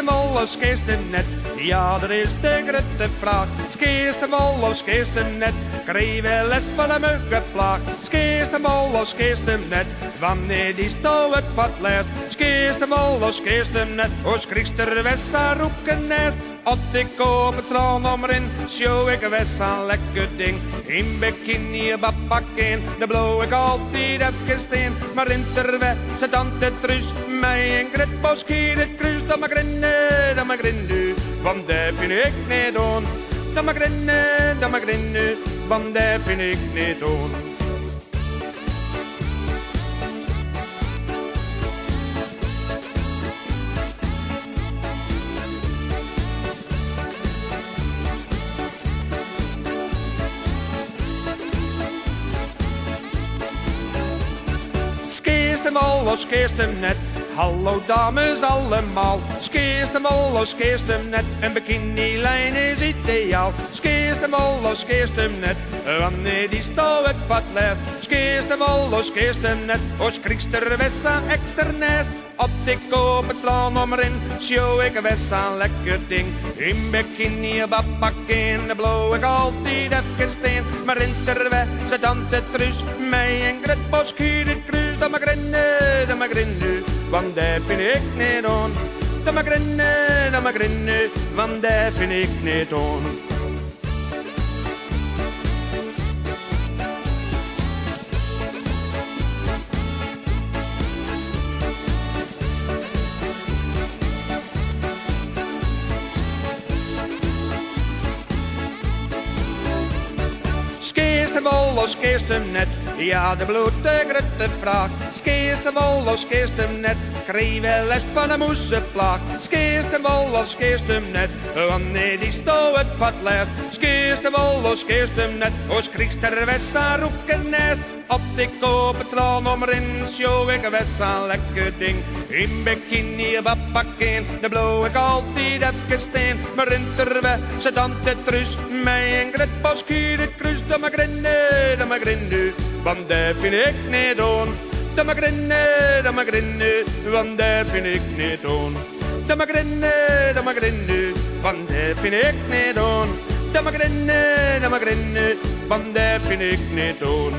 de mol of skeest hem net? Ja, dat is de grote vraag. Skeest de mol of skeest hem net? Krijg we les van een muggenplaag. Skeest de mol of skeest hem net? Wanneer die stou het wat leert. Skeest de mol of skeest hem net? Os kriegster wessa roeken nest. Als ik op het strand omrin, show ik wes aan lekker ding. In bikini, babakken, de blow ik altijd even steen. Maar in terwijl ze tante Truus, mij een gritbos kier het kruis. Dat mag grinnen, want dat vind ik niet doen. Dat mag grinnen, want dat vind ik niet doen. Skeest hem al of skeest hem net? Hallo dames allemaal. Skeest hem al of skeest hem net? Een bikinilijn is ideaal. Skeest hem al of skeest hem net? Wanneer die stou het wat leert. Skeest hem al of skeest hem net? Os kriegster wessa extra nest. Als ik op het strand omrin, show ik wessa lekker ding. In bikini, babakken, de blow ik altijd even steen. Maar in terwijl ze tante Truus, mij een gritbos kier het kruis. Dat mag grinnen, want dat vind ik niet doen. Dat mag grinnen, want dat vind ik niet doen. Skeest hem al of skeest hem net? Ja, de blote grote vraag. Skeest hem al of skeest hem net? Krijg wel les van een moeseplaag. Skeest hem al of skeest hem net? Wanneer die stou het wat leert. Skeest hem al of skeest hem net? Os kriegster wessa roeken nest. Als ik op het strand omrin, show ik wessa lekker ding. In bikini, babakken, de blow ik altijd even steen. Maar in terwijl ze tante Truus, mij een gritbos kier het kruis. Dat mag grinnen, want dat vind ik niet doen. Dat mag grinnen, want dat vind ik niet doen. Dat mag grinnen, want dat vind ik niet doen. Dat mag grinnen, want dat vind ik niet doen.